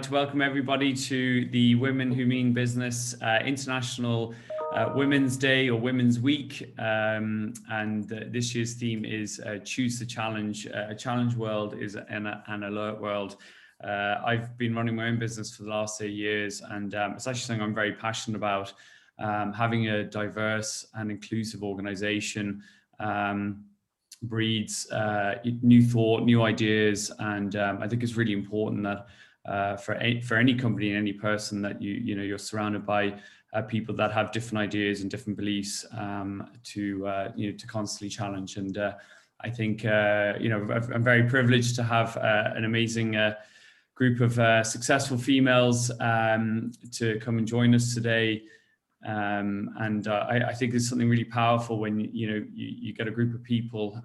To welcome everybody to the Women Who Mean Business International Women's Day or Women's Week. This year's theme is Choose the Challenge. A challenge world is an alert world. I've been running my own business for the last 8 years, and it's actually something I'm very passionate about. Having a diverse and inclusive organization breeds new thought, new ideas, and I think it's really important that for any company and any person that you're surrounded by people that have different ideas and different beliefs to constantly challenge. And I think I'm very privileged to have an amazing group of successful females to come and join us today. I think it's something really powerful when you get a group of people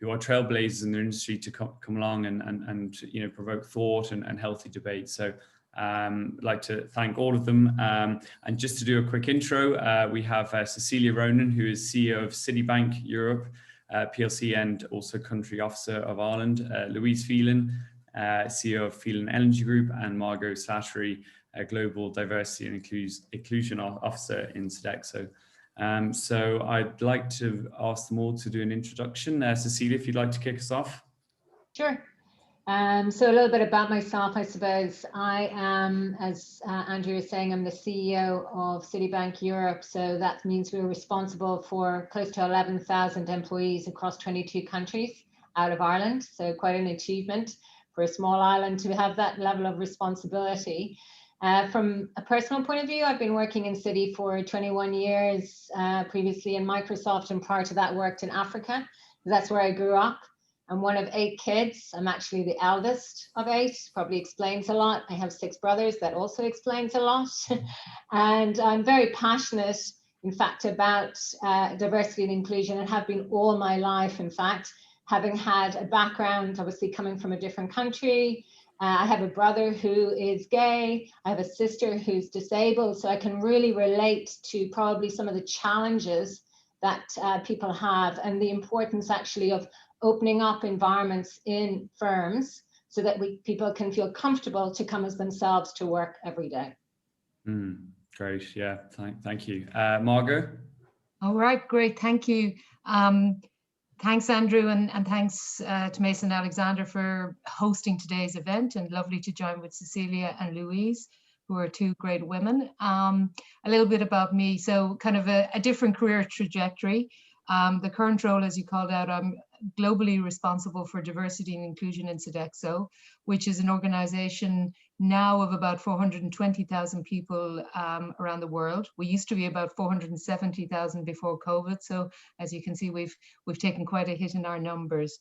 who are trailblazers in their industry to come along and provoke thought and healthy debate. So I'd like to thank all of them. And just to do a quick intro, we have Cecilia Ronan, who is CEO of Citibank Europe PLC and also country officer of Ireland, Louise Phelan, CEO of Phelan Energy Group, and Margot Slattery, Global Diversity and Inclusion Officer in Sodexo. So I'd like to ask them all to do an introduction. Cecilia, if you'd like to kick us off. Sure. So a little bit about myself, I suppose. I am, as Andrew was saying, I'm the CEO of Citibank Europe. So that means we're responsible for close to 11,000 employees across 22 countries out of Ireland. So quite an achievement for a small island to have that level of responsibility. From a personal point of view, I've been working in Citi for 21 years, previously in Microsoft, and prior to that worked in Africa. That's where I grew up. I'm one of 8 kids. I'm actually the eldest of 8, probably explains a lot. I have 6 brothers, that also explains a lot. And I'm very passionate, in fact, about diversity and inclusion, and have been all my life, in fact, having had a background, obviously coming from a different country. I have a brother who is gay. I have a sister who's disabled. So I can really relate to probably some of the challenges that people have, and the importance actually of opening up environments in firms so that people can feel comfortable to come as themselves to work every day. Great. Yeah. Thank you. Margot? All right. Great. Thank you. Thanks, Andrew, and thanks to Mason Alexander for hosting today's event, and lovely to join with Cecilia and Louise, who are 2 great women. A little bit about me. So kind of a different career trajectory. The current role, as you called out, I'm globally responsible for diversity and inclusion in Sodexo, which is an organization now of about 420,000 people around the world. We used to be about 470,000 before COVID. So as you can see, we've taken quite a hit in our numbers.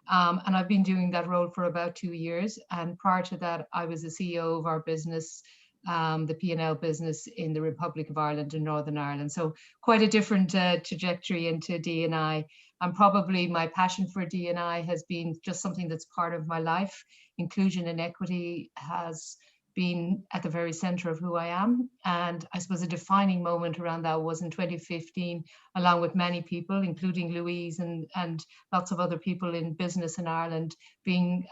And I've been doing that role for about 2 years. And prior to that, I was the CEO of our business, the P&L business in the Republic of Ireland and Northern Ireland. So quite a different trajectory into D&I. And probably my passion for D&I has been just something that's part of my life. Inclusion and equity has been at the very center of who I am. And I suppose a defining moment around that was in 2015, along with many people, including Louise and lots of other people in business in Ireland, being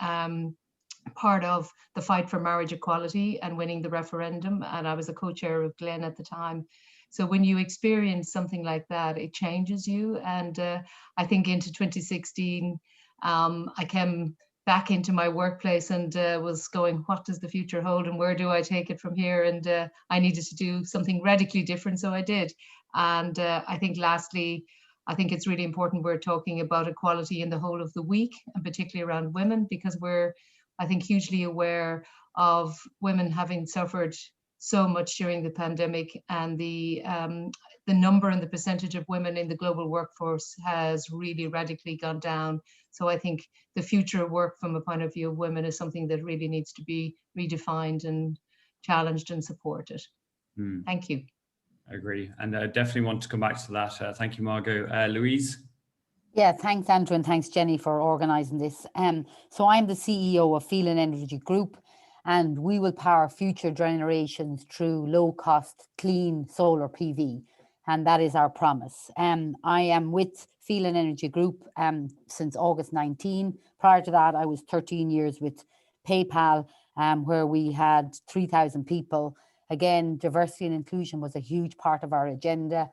part of the fight for marriage equality and winning the referendum. And I was a co-chair of Glen at the time. So when you experience something like that, it changes you. And I think into 2016, I came back into my workplace and was going, what does the future hold and where do I take it from here? And I needed to do something radically different, so I did. And I think lastly, I think it's really important we're talking about equality in the whole of the week, and particularly around women, because we're, I think, hugely aware of women having suffered so much during the pandemic, and the number and the percentage of women in the global workforce has really radically gone down. So I think the future of work from a point of view of women is something that really needs to be redefined and challenged and supported. Thank you. I agree. And I definitely want to come back to that. Thank you, Margot. Louise? Yeah, thanks, Andrew, and thanks, Jenny, for organising this. So I'm the CEO of Phelan Energy Group, and we will power future generations through low-cost, clean solar PV, and that is our promise. I am with Phelan Energy Group since August 19. Prior to that, I was 13 years with PayPal, where we had 3,000 people. Again, diversity and inclusion was a huge part of our agenda.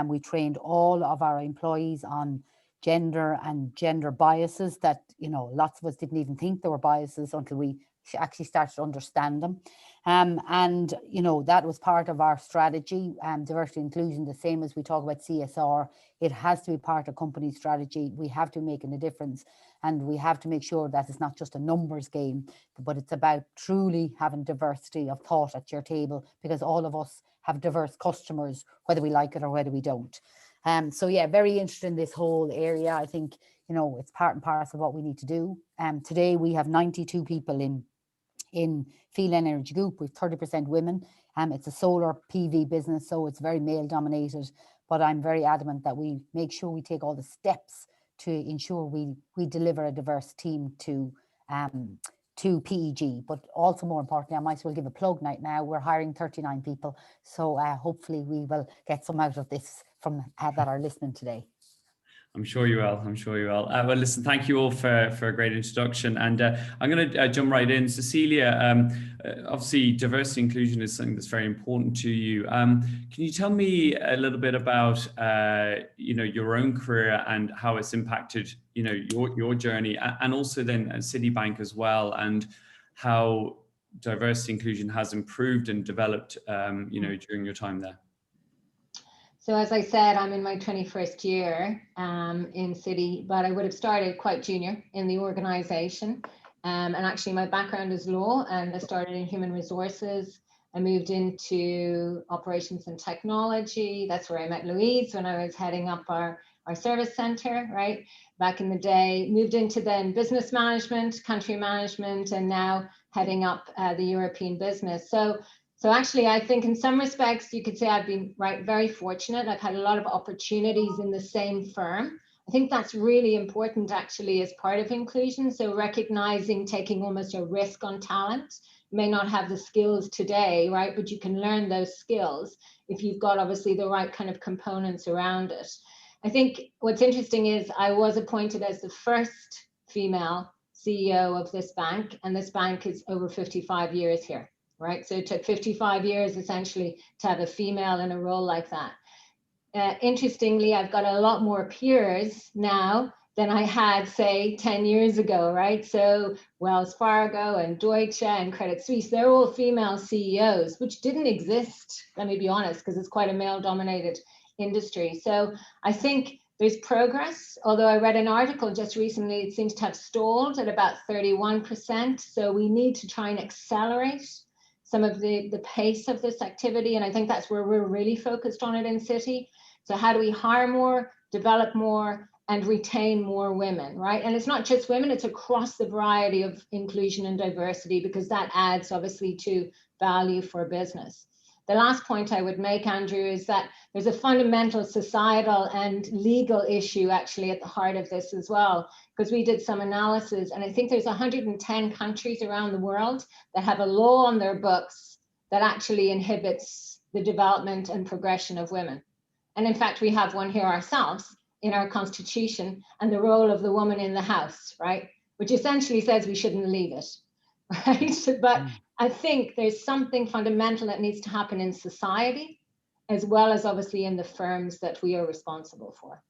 We trained all of our employees on gender and gender biases that, you know, lots of us didn't even think there were biases until we actually started to understand them. And, you know, that was part of our strategy, diversity and inclusion, the same as we talk about CSR. It has to be part of company strategy. We have to make a difference, and we have to make sure that it's not just a numbers game, but it's about truly having diversity of thought at your table, because all of us have diverse customers, whether we like it or whether we don't. So yeah, very interested in this whole area. I think, you know, it's part and parcel of what we need to do. Today we have 92 people in Phelan Energy Group with 30% women. It's a solar PV business, so it's very male dominated, but I'm very adamant that we make sure we take all the steps to ensure we deliver a diverse team to PEG. But also, more importantly, I might as well give a plug right now, we're hiring 39 people, so hopefully we will get some out of this from that are listening today. I'm sure you will. I'm sure you will. Well, listen, thank you all for a great introduction. And I'm going to jump right in. Cecilia, obviously diversity and inclusion is something that's very important to you. Can you tell me a little bit about, you know, your own career and how it's impacted, you know, your journey, and also then at Citibank as well, and how diversity and inclusion has improved and developed, you know, during your time there? So as I said, I'm in my 21st year in Citi, but I would have started quite junior in the organization. And actually my background is law, and I started in human resources. I moved into operations and technology. That's where I met Louise when I was heading up our service center, right? Back in the day, moved into then business management, country management, and now heading up the European business. So actually, I think in some respects, you could say I've been very fortunate. I've had a lot of opportunities in the same firm. I think that's really important actually as part of inclusion. So recognizing, taking almost a risk on talent. You may not have the skills today, right? But you can learn those skills if you've got obviously the right kind of components around it. I think what's interesting is I was appointed as the first female CEO of this bank, and this bank is over 55 years here. Right, so it took 55 years essentially to have a female in a role like that. Interestingly, I've got a lot more peers now than I had, say, 10 years ago, right? So Wells Fargo and Deutsche and Credit Suisse, they're all female CEOs, which didn't exist, let me be honest, because it's quite a male-dominated industry. So I think there's progress, although I read an article just recently, it seems to have stalled at about 31%. So we need to try and accelerate some of the pace of this activity. And I think that's where we're really focused on it in Citi. So how do we hire more, develop more, and retain more women, right? And it's not just women, it's across the variety of inclusion and diversity, because that adds obviously to value for business. The last point I would make, Andrew, is that there's a fundamental societal and legal issue actually at the heart of this as well, because we did some analysis, and I think there's 110 countries around the world that have a law on their books that actually inhibits the development and progression of women. And in fact, we have one here ourselves in our constitution, and the role of the woman in the house, right? Which essentially says we shouldn't leave it, right? But I think there's something fundamental that needs to happen in society, as well as obviously in the firms that we are responsible for.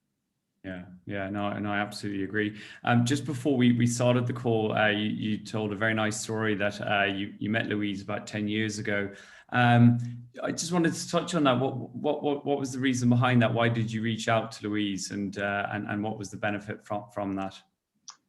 Yeah, no, I absolutely agree. Just before we started the call, you told a very nice story that you met Louise about 10 years ago. I just wanted to touch on that. What was the reason behind that? Why did you reach out to Louise, and what was the benefit from that?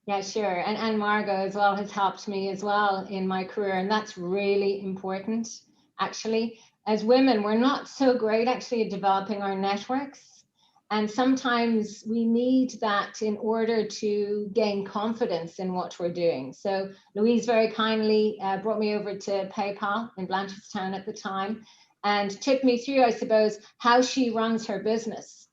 Yeah, sure. And Margot as well has helped me as well in my career. And that's really important, actually. As women, we're not so great actually at developing our networks. And sometimes we need that in order to gain confidence in what we're doing. So Louise very kindly brought me over to PayPal in Blanchardstown at the time and took me through, I suppose, how she runs her business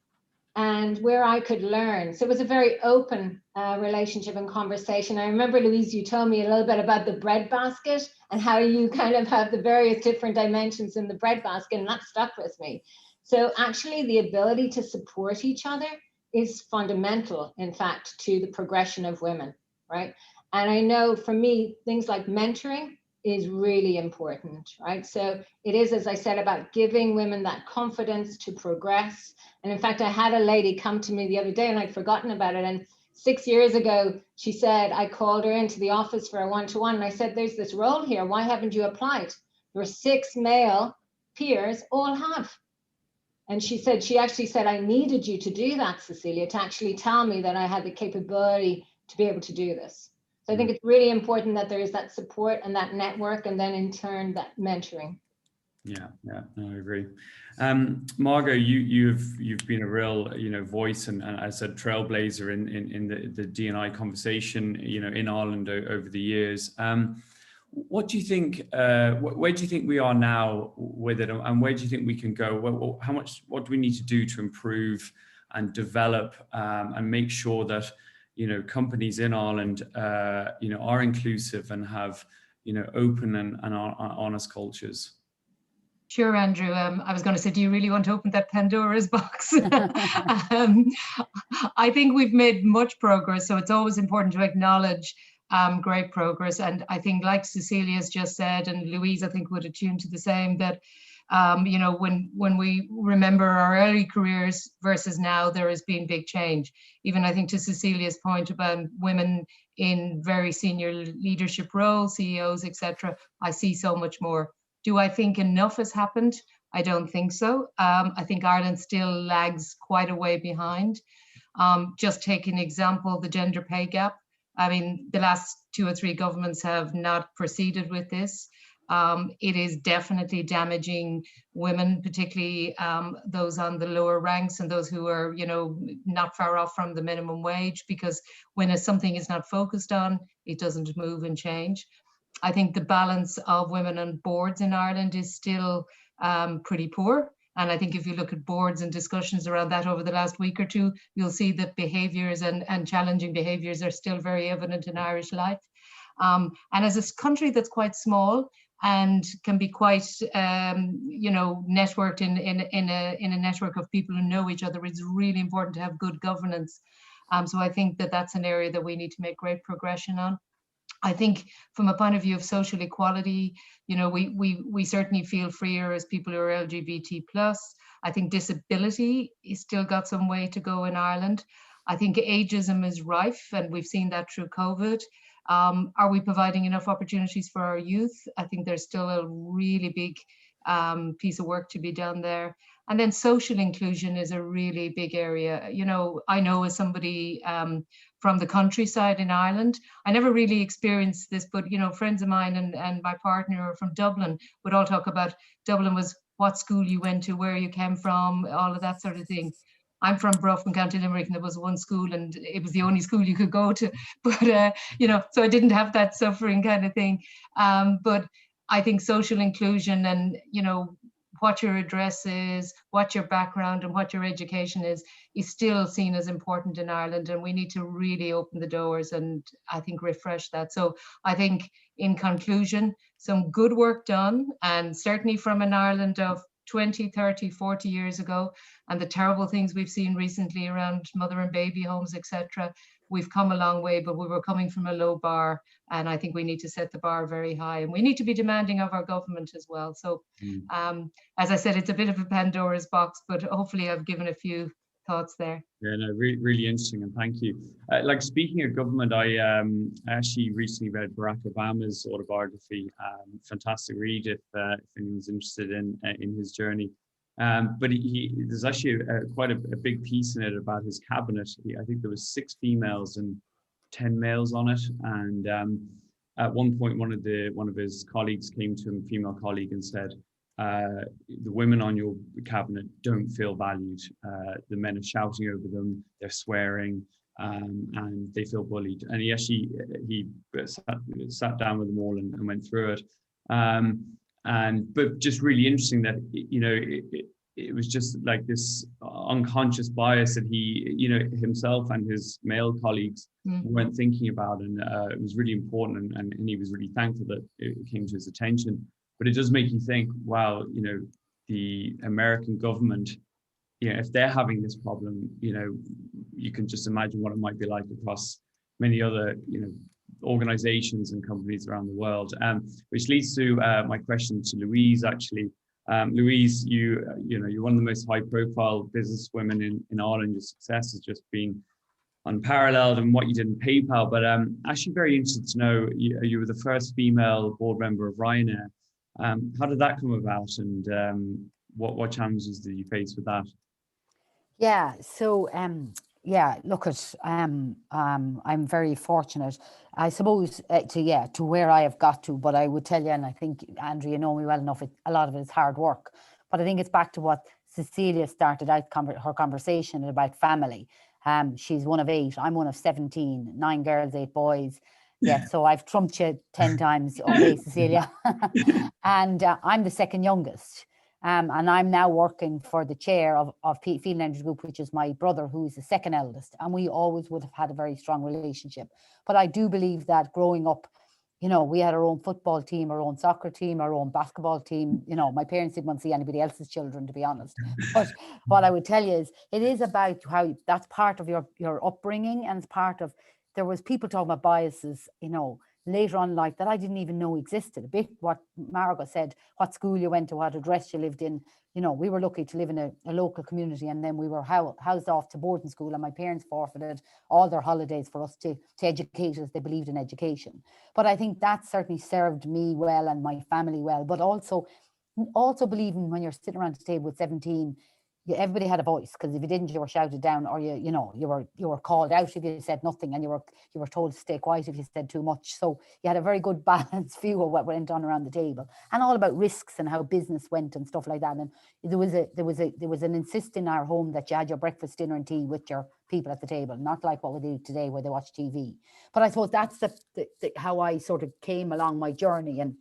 and where I could learn. So it was a very open relationship and conversation. I remember, Louise, you told me a little bit about the bread basket and how you kind of have the various different dimensions in the bread basket, and that stuck with me. So actually the ability to support each other is fundamental, in fact, to the progression of women, right? And I know for me, things like mentoring is really important, right? So it is, as I said, about giving women that confidence to progress. And in fact, I had a lady come to me the other day and I'd forgotten about it. And 6 years ago, she said, I called her into the office for a one-to-one and I said, there's this role here. Why haven't you applied? Your 6 male peers all have. And she said, she actually said, I needed you to do that, Cecilia, to actually tell me that I had the capability to be able to do this. So I think it's really important that there is that support and that network, and then in turn that mentoring. Yeah, no, I agree. Margot, you've been a real, voice and I said trailblazer in the D&I conversation, in Ireland over the years. What do you think? Where do you think we are now with it, and where do you think we can go? What do we need to do to improve and develop and make sure that companies in Ireland are inclusive and have open and honest cultures? Sure, Andrew. I was going to say, do you really want to open that Pandora's box? I think we've made much progress, so it's always important to acknowledge great progress. And I think, like Cecilia's just said, and Louise, I think, would attune to the same, that when we remember our early careers versus now, there has been big change. Even I think to Cecilia's point about women in very senior leadership roles, CEOs, etc., I see so much more. Do I think enough has happened? I don't think so. I think Ireland still lags quite a way behind. Just take an example, the gender pay gap. I mean, the last 2 or 3 governments have not proceeded with this. It is definitely damaging women, particularly those on the lower ranks and those who are, not far off from the minimum wage, because when something is not focused on, it doesn't move and change. I think the balance of women on boards in Ireland is still pretty poor. And I think if you look at boards and discussions around that over the last week or two, you'll see that behaviours and challenging behaviours are still very evident in Irish life. And as a country that's quite small and can be quite, networked in a network of people who know each other, it's really important to have good governance. So I think that that's an area that we need to make great progression on. I think from a point of view of social equality, we certainly feel freer as people who are LGBT+. I think disability is still got some way to go in Ireland. I think ageism is rife, and we've seen that through COVID. Are we providing enough opportunities for our youth? I think there's still a really big piece of work to be done there. And then social inclusion is a really big area. I know as somebody from the countryside in Ireland, I never really experienced this, but friends of mine and my partner from Dublin would all talk about Dublin was what school you went to, where you came from, all of that sort of thing. I'm from Bruff in County Limerick, and there was one school and it was the only school you could go to. But, so I didn't have that suffering kind of thing. But I think social inclusion and, what your address is, what your background and what your education is still seen as important in Ireland. And we need to really open the doors and I think refresh that. So I think in conclusion, some good work done, and certainly from an Ireland of 20, 30, 40 years ago, and the terrible things we've seen recently around mother and baby homes, etc. We've come a long way, but we were coming from a low bar, and I think we need to set the bar very high, and we need to be demanding of our government as well. So as I said, it's a bit of a Pandora's box, but hopefully I've given a few thoughts there. Yeah, no, really interesting, and thank you. Speaking of government, I actually recently read Barack Obama's autobiography. Fantastic read if anyone's interested in his journey. But there's actually quite a big piece in it about his cabinet. I think there was 6 females and 10 males on it. And at one point, one of his colleagues came to him, female colleague, and said, the women on your cabinet don't feel valued. The men are shouting over them, they're swearing, and they feel bullied. And he sat down with them all and went through it. But just really interesting that it was just like this unconscious bias that he himself and his male colleagues weren't thinking about, and it was really important, and he was really thankful that it came to his attention. But it does make you think, wow, the American government, if they're having this problem, you can just imagine what it might be like across many other organizations and companies around the world. Which leads to my question to Louise, actually. Louise, you're one of the most high-profile businesswomen in Ireland. Your success has just been unparalleled, and what you did in PayPal. But actually, very interested to know, you were the first female board member of Ryanair. How did that come about, and what challenges did you face with that? Yeah, so look at I'm very fortunate, I suppose, to where I have got to. But I would tell you, and I think, Andrew, you know me well enough, a lot of it is hard work. But I think it's back to what Cecilia started out her conversation about family. She's one of 8. I'm one of 17. 9 girls, 8 boys. Yeah, so I've trumped you 10 times. Okay, Cecilia. And I'm the second youngest. And I'm now working for the chair of Feeling Energy Group, which is my brother, who is the second eldest. And we always would have had a very strong relationship. But I do believe that growing up, you know, we had our own football team, our own soccer team, our own basketball team. You know, my parents didn't want to see anybody else's children, to be honest. But what I would tell you is, it is about how that's part of your upbringing, and it's part of, there was people talking about biases, you know, later on in life that I didn't even know existed. A bit what Margot said, what school you went to, what address you lived in. You know, we were lucky to live in a local community, and then we were housed off to boarding school, and my parents forfeited all their holidays for us to educate us. They believed in education. But I think that certainly served me well and my family well. But also believing, when you're sitting around the table with 17, everybody had a voice, because if you didn't, you were shouted down, or you were called out if you said nothing, and you were told to stay quiet if you said too much. So you had a very good balanced view of what went on around the table, and all about risks and how business went and stuff like that. And there was an insist in our home that you had your breakfast, dinner, and tea with your people at the table, not like what we do today where they watch TV. But I suppose that's how I sort of came along my journey, and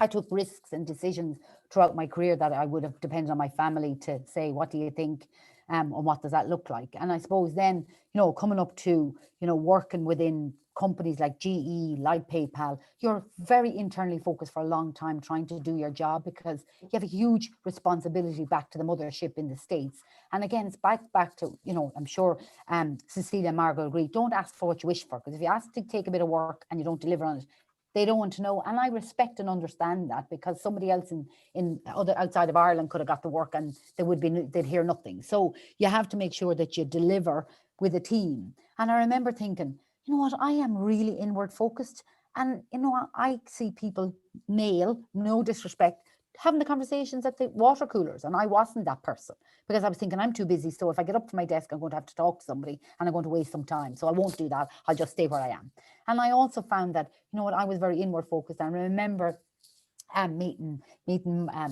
I took risks and decisions throughout my career that I would have depended on my family to say, what do you think? And what does that look like? And I suppose then, you know, coming up to, you know, working within companies like GE, like PayPal, you're very internally focused for a long time trying to do your job, because you have a huge responsibility back to the mothership in the States. And again, it's back to, you know, I'm sure Cecilia and Margot agree, don't ask for what you wish for, because if you ask to take a bit of work and you don't deliver on it, they don't want to know. And I respect and understand that, because somebody else in other outside of Ireland could have got the work and they'd hear nothing. So you have to make sure that you deliver with a team. And I remember thinking, you know what, I am really inward focused. And, you know, I see people, male, no disrespect, having the conversations at the water coolers. And I wasn't that person, because I was thinking, I'm too busy. So if I get up to my desk, I'm going to have to talk to somebody and I'm going to waste some time. So I won't do that. I'll just stay where I am. And I also found that, you know what, I was very inward focused. And I remember meeting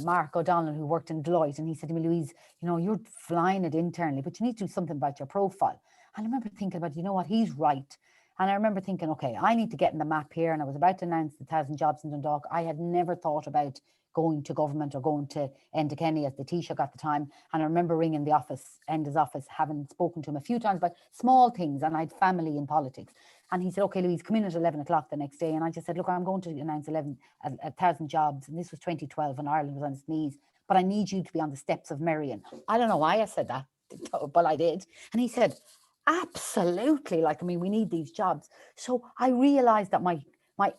Mark O'Donnell, who worked in Deloitte, and he said to me, Louise, you know, you're flying it internally, but you need to do something about your profile. And I remember thinking about, you know what, he's right. And I remember thinking, okay, I need to get in the map here. And I was about to announce the 1,000 jobs in Dundalk. I had never thought about going to government or going to Enda Kenny as the Taoiseach at the time. And I remember ringing the office, Enda's office, having spoken to him a few times about small things, and I had family in politics. And he said, okay, Louise, come in at 11 o'clock the next day. And I just said, look, I'm going to announce 1,000 jobs. And this was 2012 when Ireland was on its knees. But I need you to be on the steps of Merrion. I don't know why I said that, but I did. And he said, absolutely. Like, I mean, we need these jobs. So I realized that my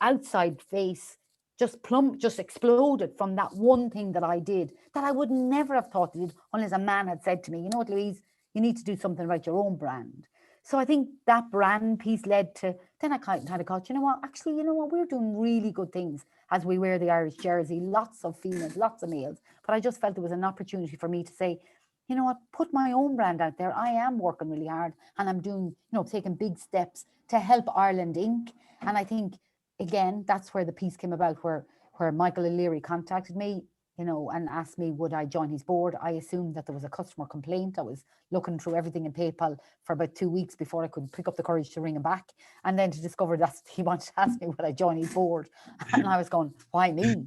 outside face just exploded from that one thing that I did, that I would never have thought to do unless a man had said to me, you know what, Louise, you need to do something about your own brand. So I think that brand piece led to, then I kind of thought, you know what, we're doing really good things as we wear the Irish jersey, lots of females, lots of males. But I just felt there was an opportunity for me to say, you know what, put my own brand out there. I am working really hard, and I'm doing, you know, taking big steps to help Ireland Inc. And I think, again, that's where the piece came about, where Michael O'Leary contacted me, you know, and asked me, would I join his board? I assumed that there was a customer complaint. I was looking through everything in PayPal for about 2 weeks before I could pick up the courage to ring him back. And then to discover that he wanted to ask me, would I join his board? And I was going, why me?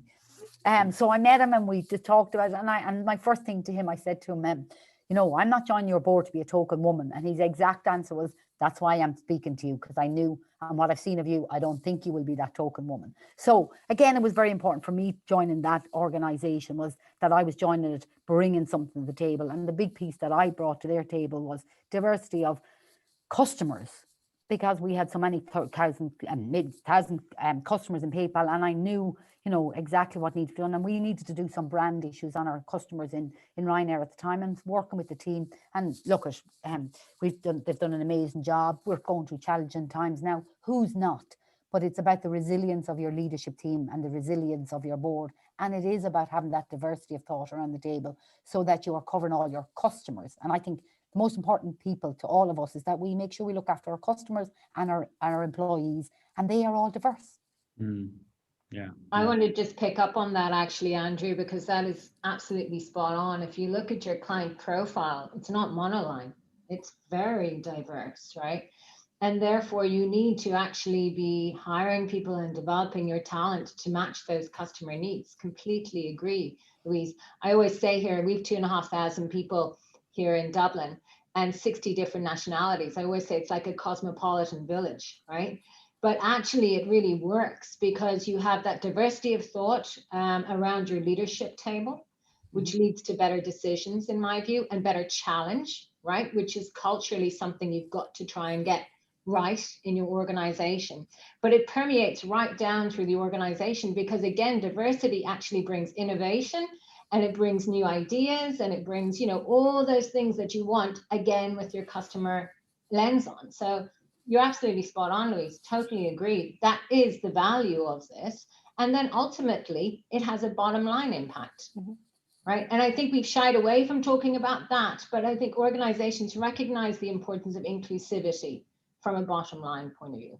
So I met him and we just talked about it. And my first thing to him, I said to him, you know, I'm not joining your board to be a token woman. And his exact answer was, that's why I'm speaking to you, because I knew, and what I've seen of you, I don't think you will be that token woman. So again, it was very important for me joining that organization, was that I was joining it, bringing something to the table. And the big piece that I brought to their table was diversity of customers, because we had so many thousand customers in PayPal, and I knew, you know, exactly what needed to be done, and we needed to do some brand issues on our customers in Ryanair at the time, and working with the team. And look at they've done an amazing job. We're going through challenging times now. Who's not? But it's about the resilience of your leadership team and the resilience of your board. And it is about having that diversity of thought around the table so that you are covering all your customers. And I think the most important people to all of us is that we make sure we look after our customers and our employees, and they are all diverse. Yeah. I want to just pick up on that actually, Andrew, because that is absolutely spot on. If you look at your client profile, it's not monoline, it's very diverse, right? And therefore you need to actually be hiring people and developing your talent to match those customer needs. Completely agree, Louise. I always say here, we have 2,500 people here in Dublin and 60 different nationalities. I always say it's like a cosmopolitan village, right? But actually it really works because you have that diversity of thought around your leadership table, which leads to better decisions, in my view, and better challenge, right? Which is culturally something you've got to try and get right in your organization. But it permeates right down through the organization because, again, diversity actually brings innovation, and it brings new ideas, and it brings, you know, all those things that you want, again, with your customer lens on. So you're absolutely spot on, Louise. Totally agree. That is the value of this. And then ultimately, it has a bottom line impact, right? And I think we've shied away from talking about that, but I think organizations recognize the importance of inclusivity from a bottom line point of view.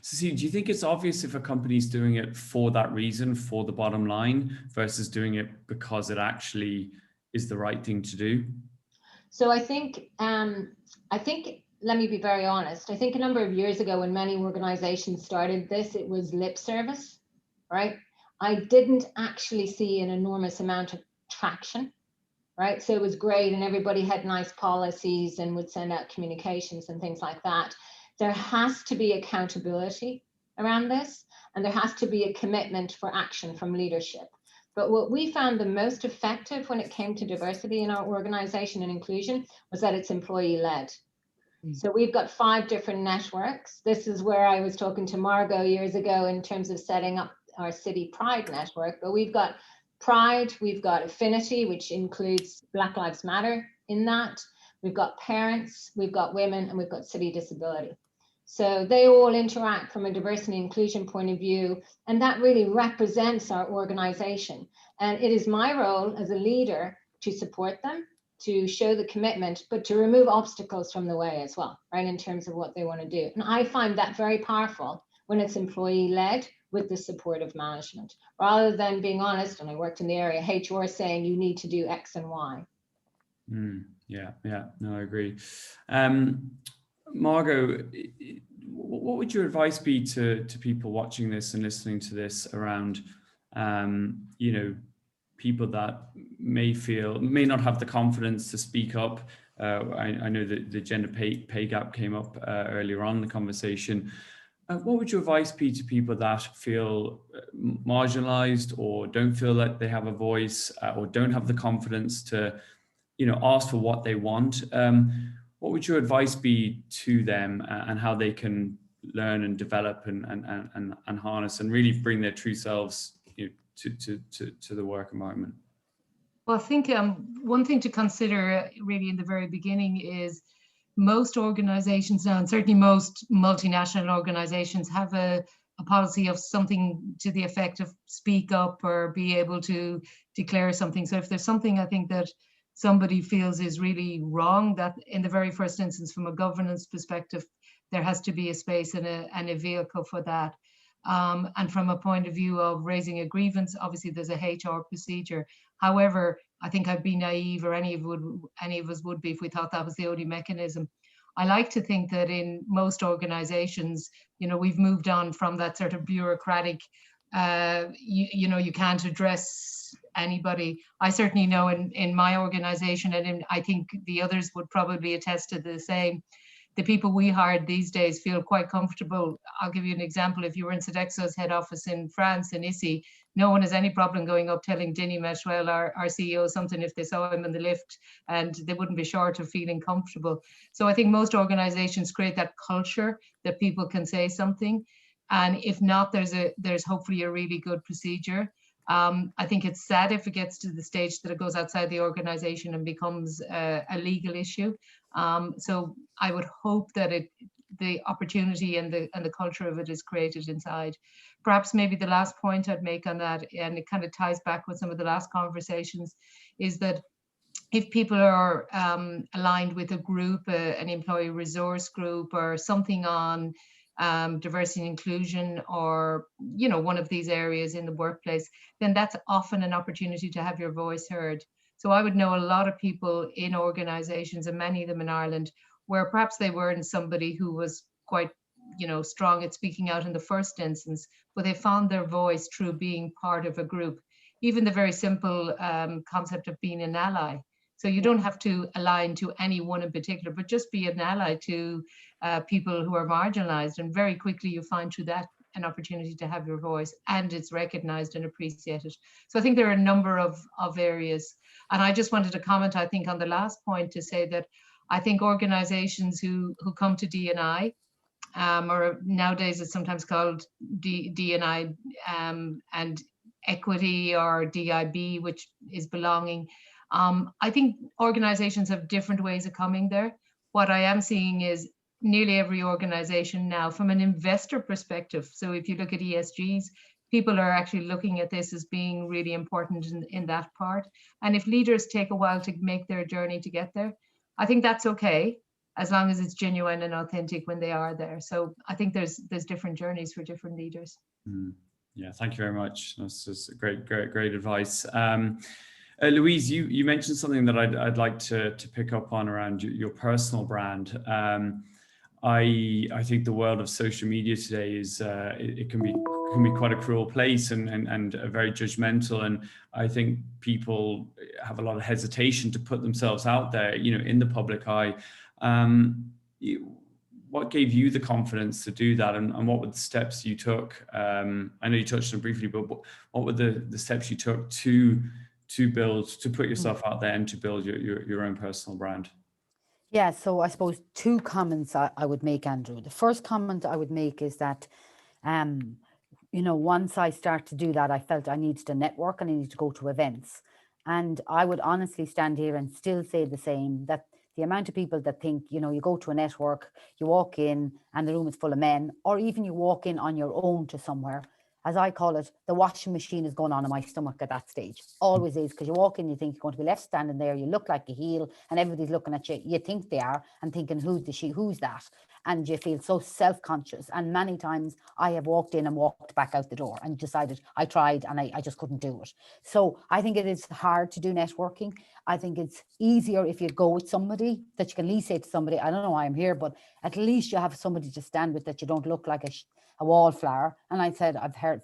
Cecilia, do you think it's obvious if a company's doing it for that reason, for the bottom line, versus doing it because it actually is the right thing to do? So I think, let me be very honest. I think a number of years ago when many organizations started this, it was lip service, right? I didn't actually see an enormous amount of traction, right? So it was great and everybody had nice policies and would send out communications and things like that. There has to be accountability around this, and there has to be a commitment for action from leadership. But what we found the most effective when it came to diversity in our organization and inclusion was that it's employee-led. So we've got 5 different networks. This is where I was talking to Margot years ago in terms of setting up our City Pride network. But we've got Pride, we've got Affinity, which includes Black Lives Matter in that. We've got Parents, we've got Women, and we've got City Disability. So they all interact from a diversity and inclusion point of view, and that really represents our organization. And it is my role as a leader to support them, to show the commitment, but to remove obstacles from the way as well, right, in terms of what they want to do. And I find that very powerful when it's employee-led with the support of management, rather than being honest, and I worked in the area, HR saying you need to do X and Y. Yeah, no, I agree. Margot, what would your advice be to people watching this and listening to this around, you know, people that may not have the confidence to speak up? I know that the gender pay gap came up earlier on in the conversation. What would your advice be to people that feel marginalized or don't feel that they have a voice or don't have the confidence to, you know, ask for what they want? What would your advice be to them and how they can learn and develop and harness and really bring their true selves, you know, to the work environment? Well, I think one thing to consider really in the very beginning is most organizations now, and certainly most multinational organizations, have a policy of something to the effect of speak up or be able to declare something. So if there's something I think that somebody feels is really wrong, that in the very first instance, from a governance perspective, there has to be a space and a vehicle for that. And from a point of view of raising a grievance, obviously there's a HR procedure. However, I think I'd be naive, or any of us would be, if we thought that was the only mechanism. I like to think that in most organizations, you know, we've moved on from that sort of bureaucratic, you know, you can't address anybody. I certainly know in my organization, and I think the others would probably attest to the same, the people we hired these days feel quite comfortable. I'll give you an example. If you were in Sodexo's head office in France, in Issy, no one has any problem going up telling Denis Machuel, our CEO, something if they saw him in the lift, and they wouldn't be short of feeling comfortable. So I think most organizations create that culture that people can say something. And if not, there's hopefully a really good procedure. I think it's sad if it gets to the stage that it goes outside the organization and becomes a legal issue. So I would hope that the opportunity and the culture of it is created inside. Perhaps maybe the last point I'd make on that, and it kind of ties back with some of the last conversations, is that if people are aligned with a group, an employee resource group or something on diversity and inclusion, or one of these areas in the workplace, then that's often an opportunity to have your voice heard. So I would know a lot of people in organizations, and many of them in Ireland, where perhaps they weren't somebody who was quite strong at speaking out in the first instance, but they found their voice through being part of a group. Even the very simple concept of being an ally. So you don't have to align to anyone in particular, but just be an ally to people who are marginalized. And very quickly you find through that an opportunity to have your voice, and it's recognized and appreciated. So I think there are a number of areas. And I just wanted to comment, I think, on the last point to say that I think organizations who come to D&I, or nowadays it's sometimes called D&I and equity, or DIB, which is belonging. I think organizations have different ways of coming there. What I am seeing is nearly every organization now, from an investor perspective, so if you look at ESGs, people are actually looking at this as being really important in that part. And if leaders take a while to make their journey to get there, I think that's okay, as long as it's genuine and authentic when they are there. So I think there's different journeys for different leaders. Yeah, thank you very much. That's just great advice. Louise, you mentioned something that I'd like to pick up on around your personal brand. I think the world of social media today is it can be quite a cruel place and very judgmental, and I think people have a lot of hesitation to put themselves out there, in the public eye. What gave you the confidence to do that, and what were the steps you took? I know you touched on it briefly, but what were the steps you took to put yourself out there and to build your own personal brand? Yeah, so I suppose two comments I would make, Andrew. The first comment I would make is that, once I start to do that, I felt I needed to network and I needed to go to events. And I would honestly stand here and still say the same, that the amount of people that think, you go to a network, you walk in and the room is full of men, or even you walk in on your own to somewhere, as I call it, the washing machine is going on in my stomach at that stage. Always is, because you walk in, you think you're going to be left standing there, you look like a heel, and everybody's looking at you. You think they are, and thinking, who's that? And you feel so self-conscious. And many times I have walked in and walked back out the door and decided I tried and I just couldn't do it. So I think it is hard to do networking. I think it's easier if you go with somebody that you can at least say to somebody, I don't know why I'm here, but at least you have somebody to stand with, that you don't look like a wallflower. And I said,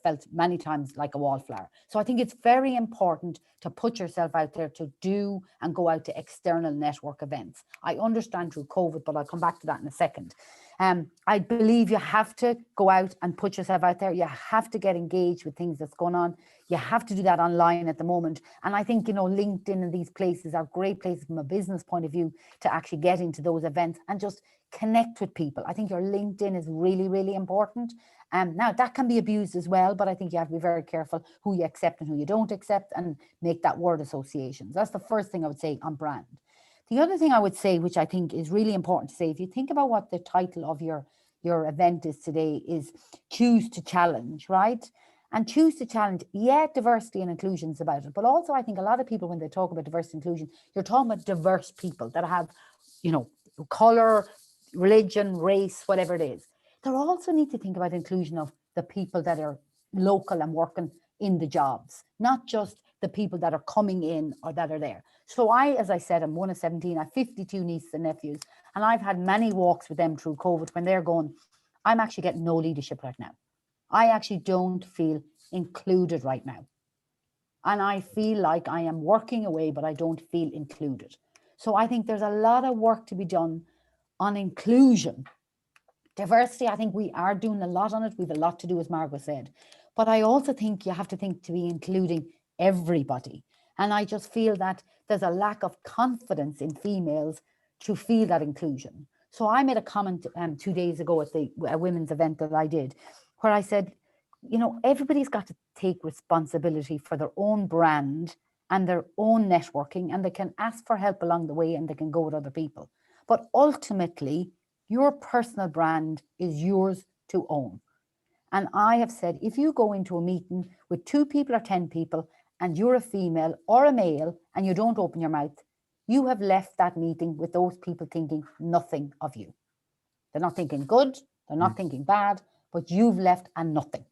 felt many times like a wallflower. So I think it's very important to put yourself out there, to do and go out to external network events. I understand through COVID, but I'll come back to that in a second. I believe you have to go out and put yourself out there. You have to get engaged with things that's going on. You have to do that online at the moment. And I think, LinkedIn and these places are great places from a business point of view to actually get into those events and just connect with people. I think your LinkedIn is really, really important. Now that can be abused as well, but I think you have to be very careful who you accept and who you don't accept, and make that word associations. That's the first thing I would say on brand. The other thing I would say, which I think is really important to say, if you think about what the title of your event is today, is Choose to Challenge, right? And choose to challenge, diversity and inclusion is about it. But also I think a lot of people, when they talk about diversity and inclusion, you're talking about diverse people that have, color, religion, race, whatever it is. They also need to think about inclusion of the people that are local and working in the jobs, not just the people that are coming in or that are there. So as I said, I'm one of 17, I have 52 nieces and nephews, and I've had many walks with them through COVID when they're going, I'm actually getting no leadership right now. I actually don't feel included right now. And I feel like I am working away, but I don't feel included. So I think there's a lot of work to be done On inclusion, diversity, I think we are doing a lot on it. We've a lot to do, as Margot said. But I also think you have to think to be including everybody. And I just feel that there's a lack of confidence in females to feel that inclusion. So I made a comment 2 days ago at a women's event that I did, where I said, you know, everybody's got to take responsibility for their own brand and their own networking, and they can ask for help along the way and they can go with other people. But ultimately, your personal brand is yours to own. And I have said, if you go into a meeting with 2 people or 10 people and you're a female or a male and you don't open your mouth, you have left that meeting with those people thinking nothing of you. They're not thinking good, they're not thinking bad, but you've left a nothing.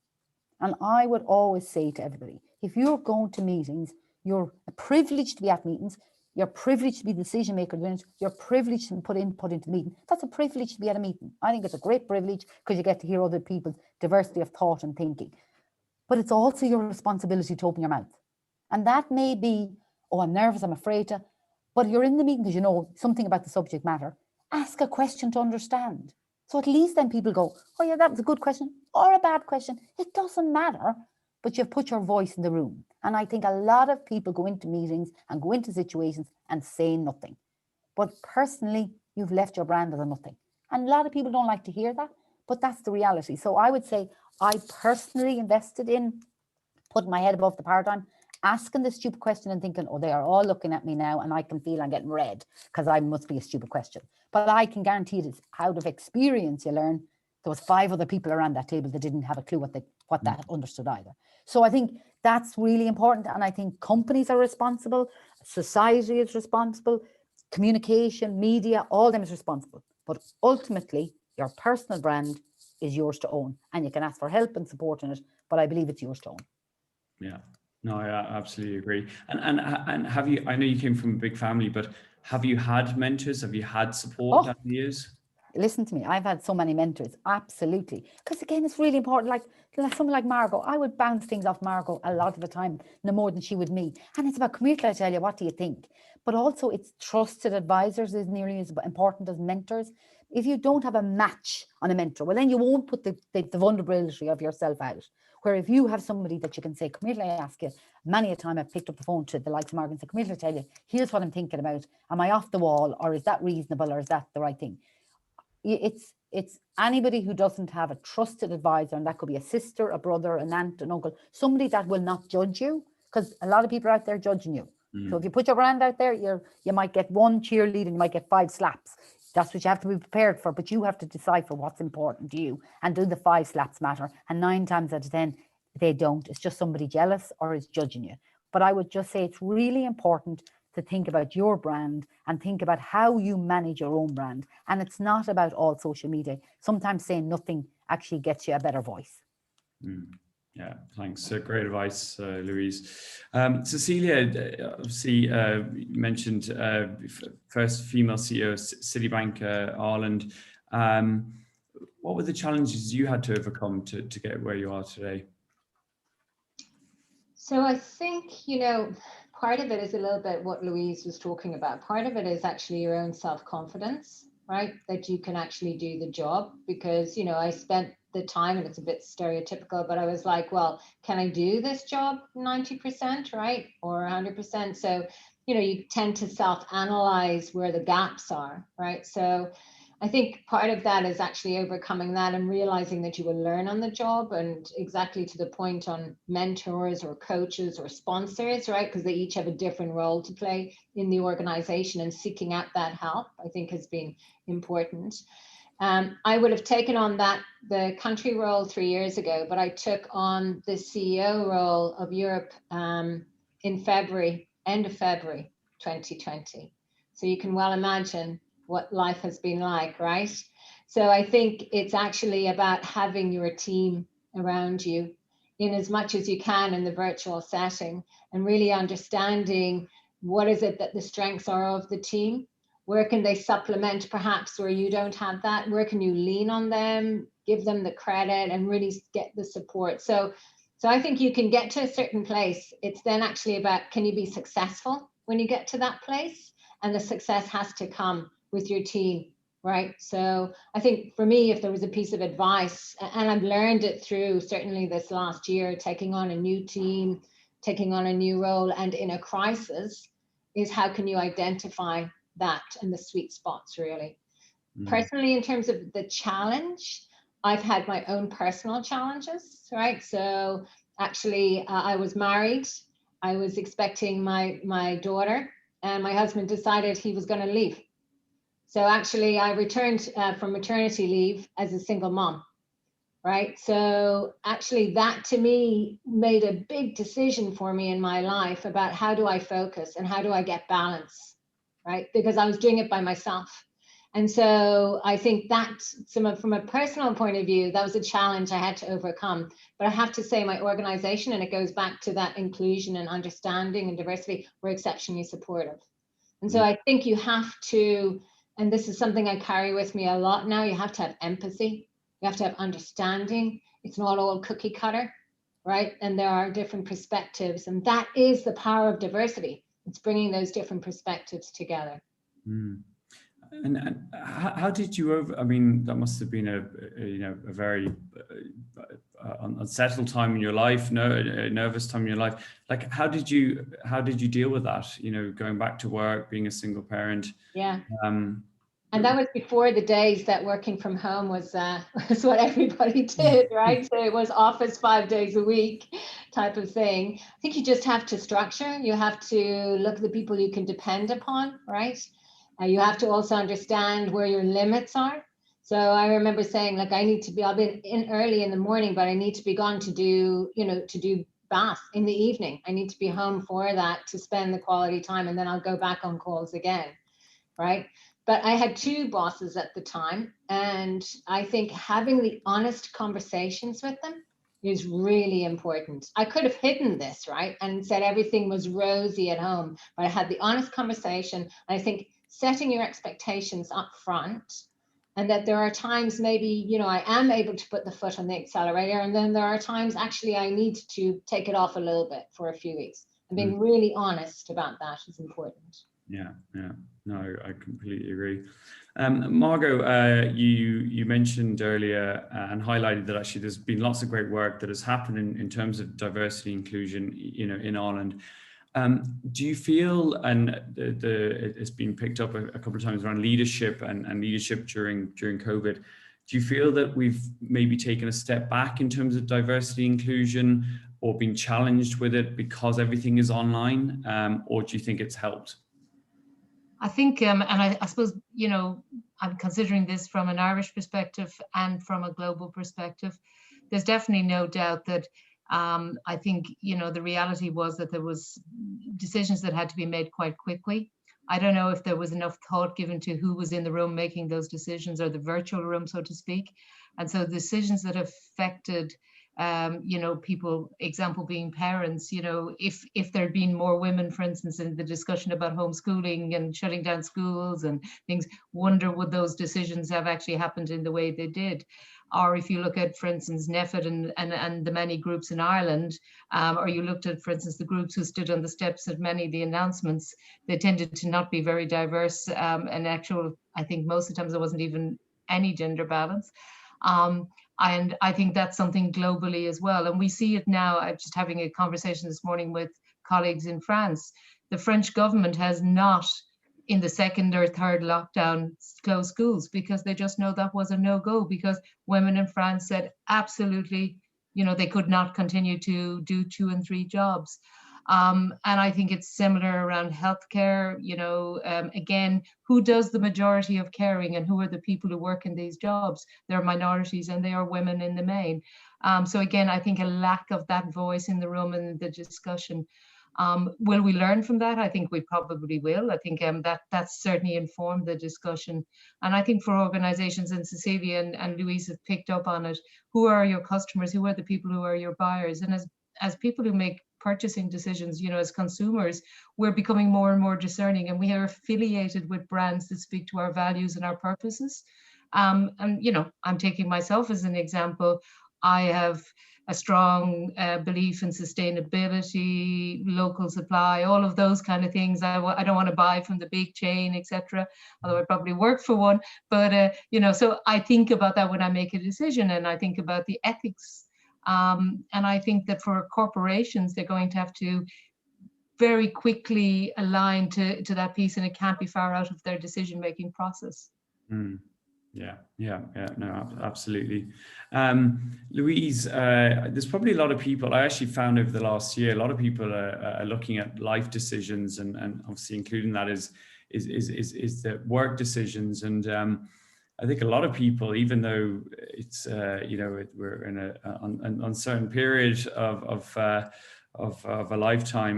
And I would always say to everybody, if you're going to meetings, you're privileged to be at meetings, you're privileged to be the decision maker, you're privileged to put input into the meeting. That's a privilege to be at a meeting. I think it's a great privilege because you get to hear other people's diversity of thought and thinking. But it's also your responsibility to open your mouth. And that may be, oh, I'm nervous, I'm afraid to, but you're in the meeting because you know something about the subject matter. Ask a question to understand. So at least then people go, oh yeah, that was a good question or a bad question. It doesn't matter, but you've put your voice in the room. And I think a lot of people go into meetings and go into situations and say nothing. But personally, you've left your brand as a nothing. And a lot of people don't like to hear that, but that's the reality. So I would say I personally invested in putting my head above the paradigm, asking the stupid question and thinking, oh, they are all looking at me now and I can feel I'm getting red because I must be a stupid question. But I can guarantee it's out of experience you learn. There was 5 other people around that table that didn't have a clue what that understood either. So I think that's really important. And I think companies are responsible, society is responsible, communication, media, all of them is responsible. But ultimately, your personal brand is yours to own. And you can ask for help and support in it, but I believe it's yours to own. Yeah, no, I absolutely agree. And have you, I know you came from a big family, but have you had mentors? Have you had support over the years? Listen to me, I've had so many mentors, absolutely. Because again, it's really important, like someone like Margot, I would bounce things off Margot a lot of the time, no more than she would me. And it's about, come here till I tell you, what do you think? But also it's trusted advisors is nearly as important as mentors. If you don't have a match on a mentor, well then you won't put the vulnerability of yourself out. Where if you have somebody that you can say, come here till I ask you, many a time I've picked up the phone to the likes of Margot and said, come here till I tell you, here's what I'm thinking about. Am I off the wall, or is that reasonable, or is that the right thing? It's anybody who doesn't have a trusted advisor, and that could be a sister, a brother, an aunt, an uncle, somebody that will not judge you, because a lot of people are out there judging you. So if you put your brand out there, you might get 1 cheerlead and you might get 5 slaps. That's what you have to be prepared for, but you have to decipher what's important to you, and do the 5 slaps matter? And 9 times out of 10, they don't. It's just somebody jealous or is judging you. But I would just say it's really important to think about your brand and think about how you manage your own brand. And it's not about all social media. Sometimes saying nothing actually gets you a better voice. Yeah, thanks. Great advice, Louise. Cecilia, obviously you mentioned first female CEO of Citibank Ireland. What were the challenges you had to overcome to get where you are today? So I think, part of it is a little bit what Louise was talking about. Part of it is actually your own self-confidence, right? That you can actually do the job, because, I spent the time, and it's a bit stereotypical, but I was like, well, can I do this job 90%, right? Or 100%? So, you tend to self-analyze where the gaps are, right? So I think part of that is actually overcoming that and realizing that you will learn on the job, and exactly to the point on mentors or coaches or sponsors, right? Because they each have a different role to play in the organization, and seeking out that help, I think, has been important. I would have taken on the country role 3 years ago, but I took on the CEO role of Europe in February, end of February 2020. So you can well imagine what life has been like, right? So I think it's actually about having your team around you in as much as you can in the virtual setting, and really understanding what is it that the strengths are of the team. Where can they supplement perhaps where you don't have that? Where can you lean on them, give them the credit, and really get the support? So I think you can get to a certain place. It's then actually about, can you be successful when you get to that place? And the success has to come with your team right? So I think for me, if there was a piece of advice, and I've learned it through certainly this last year, taking on a new team, taking on a new role, and in a crisis, is how can you identify that and the sweet spots, really. Personally, in terms of the challenge, I've had my own personal challenges, right? So actually, I was married. I was expecting my daughter, and my husband decided he was going to leave. So actually, I returned from maternity leave as a single mom, right? So actually, that to me made a big decision for me in my life about how do I focus and how do I get balance, right? Because I was doing it by myself. And so I think that from a personal point of view, that was a challenge I had to overcome. But I have to say my organization, and it goes back to that inclusion and understanding and diversity, were exceptionally supportive. And so I think you have to, and this is something I carry with me a lot now, you have to have empathy. You have to have understanding. It's not all cookie cutter, right? And there are different perspectives. And that is the power of diversity. It's bringing those different perspectives together. And how did you I mean, that must have been a very unsettled time in your life, a nervous time in your life. Like, how did you deal with that? You know, going back to work, being a single parent. Yeah. And that was before the days that working from home was what everybody did, right? So it was office 5 days a week type of thing. I think you just have to structure. You have to look at the people you can depend upon, right? You have to also understand where your limits are. So I remember saying, like, I'll be in early in the morning, but I need to be gone to do bath in the evening. I need to be home for that to spend the quality time, and then I'll go back on calls again, right? But I had 2 bosses at the time, and I think having the honest conversations with them is really important. I could have hidden this, right, and said everything was rosy at home, but I had the honest conversation. And I think setting your expectations up front, and that there are times maybe, I am able to put the foot on the accelerator, and then there are times actually I need to take it off a little bit for a few weeks. And being really honest about that is important. Yeah. No, I completely agree. Margot, you mentioned earlier and highlighted that actually there's been lots of great work that has happened in terms of diversity inclusion, in Ireland. Do you feel, and it's been picked up a couple of times around leadership and leadership during COVID, do you feel that we've maybe taken a step back in terms of diversity inclusion, or been challenged with it because everything is online, or do you think it's helped? I think, and I suppose, I'm considering this from an Irish perspective and from a global perspective. There's definitely no doubt that I think, the reality was that there was decisions that had to be made quite quickly. I don't know if there was enough thought given to who was in the room making those decisions, or the virtual room, so to speak. And so decisions that affected people, example being parents, if there'd been more women, for instance, in the discussion about homeschooling and shutting down schools and things, wonder would those decisions have actually happened in the way they did? Or if you look at, for instance, NPHET and the many groups in Ireland, or you looked at, for instance, the groups who stood on the steps at many of the announcements, they tended to not be very diverse. And I think most of the times there wasn't even any gender balance. And I think that's something globally as well. And we see it now. I'm just having a conversation this morning with colleagues in France. The French government has not, in the second or third lockdown, closed schools, because they just know that was a no-go, because women in France said absolutely, they could not continue to do 2 and 3 jobs. And I think it's similar around healthcare. Again, who does the majority of caring, and who are the people who work in these jobs? They're minorities, and they are women in the main. So again, I think a lack of that voice in the room and the discussion. Will we learn from that? I think we probably will. I think that's certainly informed the discussion. And I think for organizations, and Cecilia and Louise have picked up on it, who are your customers? Who are the people who are your buyers? And as people who make purchasing decisions, as consumers, we're becoming more and more discerning, and we are affiliated with brands that speak to our values and our purposes. And I'm taking myself as an example. I have a strong belief in sustainability, local supply, all of those kind of things. I don't want to buy from the big chain, etc. Although I probably work for one. But you know, so I think about that when I make a decision, and I think about the ethics. And I think that for corporations, they're going to have to very quickly align to that piece, and it can't be far out of their decision-making process. Yeah, no, absolutely. Louise, there's probably a lot of people, I actually found over the last year, a lot of people are looking at life decisions, and obviously including that is the work decisions. And I think a lot of people, even though it's, you know, we're in an uncertain period of a lifetime,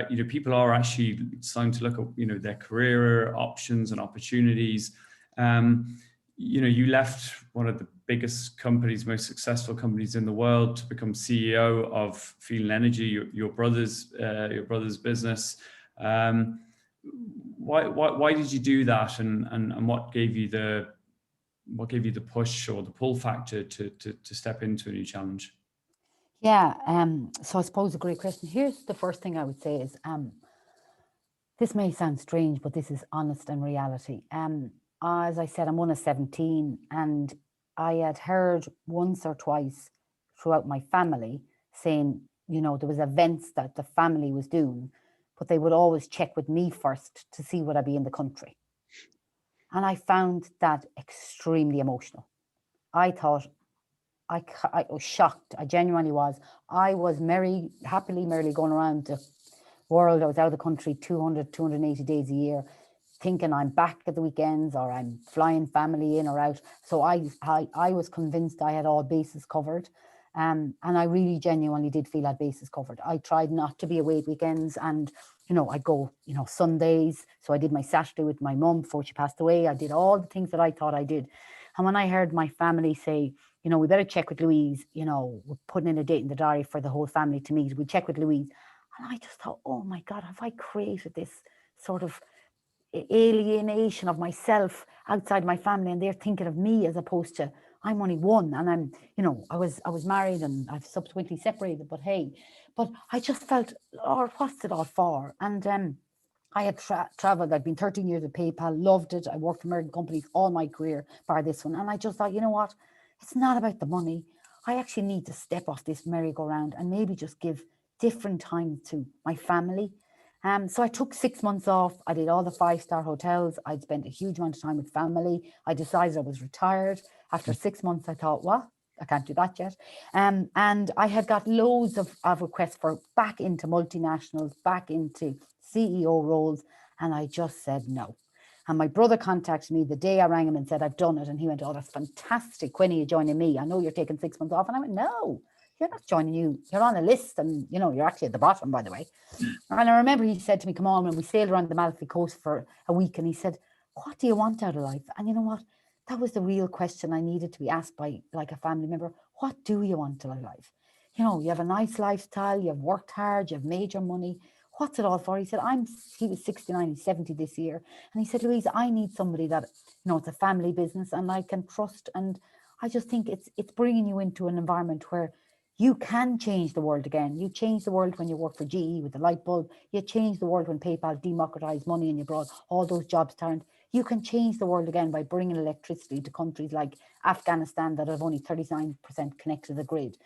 you know, people are actually starting to look at, you know, their career options and opportunities. You know, you left one of the biggest companies, most successful companies in the world, to become CEO of Feeling Energy, your brother's business. Why did you do that, and what gave you the push or the pull factor to step into a new challenge? Yeah, so I suppose a great question. Here's the first thing I would say is, this may sound strange, but this is honest and reality. As I said, I'm one of 17, and I had heard once or twice throughout my family saying, you know, there was events that the family was doing, but they would always check with me first to see would I be in the country. And I found that extremely emotional. I thought, I was shocked. I genuinely was. I was happily merrily going around the world. I was out of the country 280 days a year, thinking I'm back at the weekends or I'm flying family in or out. So I was convinced I had all bases covered. And I really genuinely did feel I had bases covered. I tried not to be away at weekends, and, you know, I'd go, you know, Sundays. So I did my Saturday with my mum before she passed away. I did all the things that I thought I did. And when I heard my family say, you know, we better check with Louise, you know, we're putting in a date in the diary for the whole family to meet, we check with Louise. And I just thought, oh my God, have I created this sort of alienation of myself outside my family, and they're thinking of me as opposed to I'm only one, and I'm, you know, I was married and I've subsequently separated, but hey, but I just felt, oh, what's it all for? And I had traveled. I'd been 13 years at PayPal, loved it. I worked for American companies all my career, bar this one, and I just thought, you know what, it's not about the money. I actually need to step off this merry-go-round and maybe just give different time to my family. So I took 6 months off. I did all the 5-star hotels. I'd spent a huge amount of time with family. I decided I was retired. After 6 months, I thought, well, I can't do that yet. And I had got loads of requests for back into multinationals, back into CEO roles. And I just said no. And my brother contacted me the day I rang him and said, I've done it. And he went, oh, that's fantastic. When are you joining me? I know you're taking 6 months off. And I went, no. You're not joining you. You're on a list, and, you know, you're actually at the bottom, by the way. And I remember he said to me, come on, when we sailed around the Amalfi Coast for a week, and he said, what do you want out of life? And you know what? That was the real question I needed to be asked by, like, a family member. What do you want out of life? You know, you have a nice lifestyle, you've worked hard, you've made your money. What's it all for? He said, he was 69, he's 70 this year. And he said, Louise, I need somebody that, you know, it's a family business and I can trust. And I just think it's bringing you into an environment where you can change the world again. You change the world when you work for GE with the light bulb. You change the world when PayPal democratized money and you brought all those jobs to Ireland. You can change the world again by bringing electricity to countries like Afghanistan that have only 39% connected to the grid.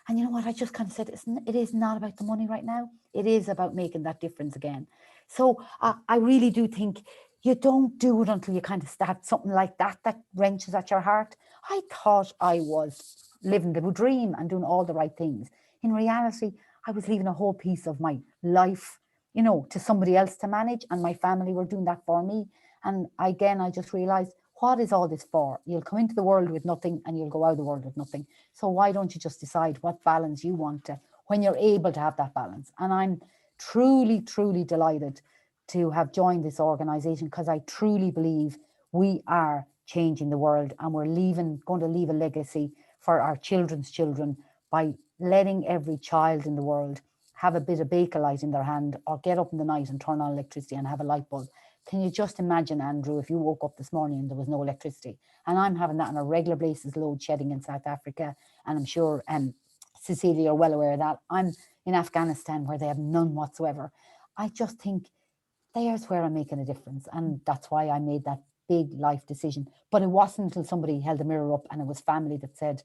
And you know what? I just kind of said, it is not about the money right now. It is about making that difference again. So I really do think you don't do it until you kind of start something like that wrenches at your heart. I thought I was living the dream and doing all the right things. In reality, I was leaving a whole piece of my life, you know, to somebody else to manage, and my family were doing that for me. And again, I just realized, what is all this for? You'll come into the world with nothing and you'll go out of the world with nothing. So why don't you just decide what balance you want to, when you're able to have that balance? And I'm truly, truly delighted to have joined this organization, because I truly believe we are changing the world, and we're going to leave a legacy for our children's children by letting every child in the world have a bit of Bakelite in their hand, or get up in the night and turn on electricity and have a light bulb. Can you just imagine, Andrew, if you woke up this morning and there was no electricity? And I'm having that on a regular basis, load shedding in South Africa, and I'm sure Cecilia, you're well aware of that. I'm in Afghanistan where they have none whatsoever. I just think there's where I'm making a difference. And that's why I made that big life decision. But it wasn't until somebody held a mirror up and it was family that said,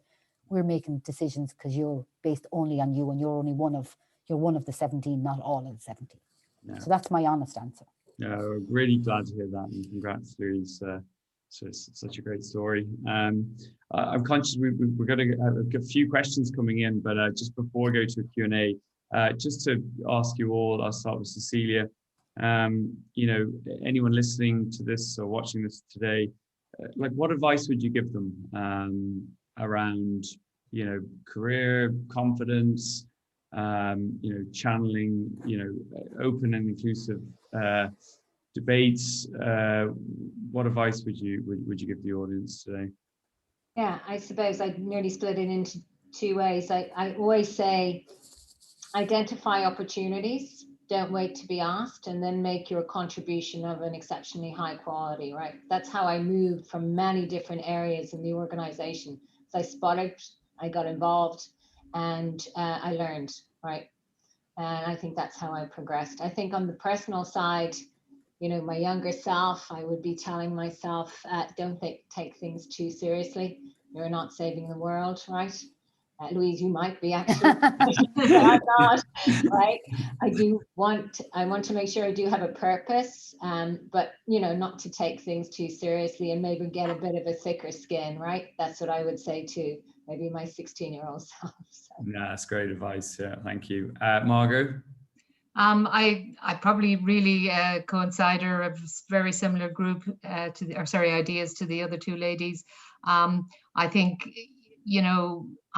we're making decisions because you're based only on you and you're only one of the 17, not all of the 17. Yeah. So that's my honest answer. No, really glad to hear that, and congrats, Louise. So it's such a great story. I'm conscious we're going to have a few questions coming in, but just before we go to a Q&A, just to ask you all, I'll start with Cecilia. Anyone listening to this or watching this today, like what advice would you give them around, career confidence, channeling, open and inclusive debates? What advice would you give the audience today? Yeah, I suppose I'd nearly split it into two ways. I always say, identify opportunities, don't wait to be asked, and then make your contribution of an exceptionally high quality, right? That's how I moved from many different areas in the organization. So I spotted, I got involved, and I learned, right? And I think that's how I progressed. I think on the personal side, my younger self, I would be telling myself, don't take things too seriously. You're not saving the world, right? Louise, you might be actually, but I'm not, right? I want to make sure I do have a purpose, but not to take things too seriously and maybe get a bit of a thicker skin, right? That's what I would say to maybe my 16-year-old self. So. Yeah, that's great advice. Yeah, thank you. Margot? I probably really coincide or a very similar group ideas to the other two ladies. I think,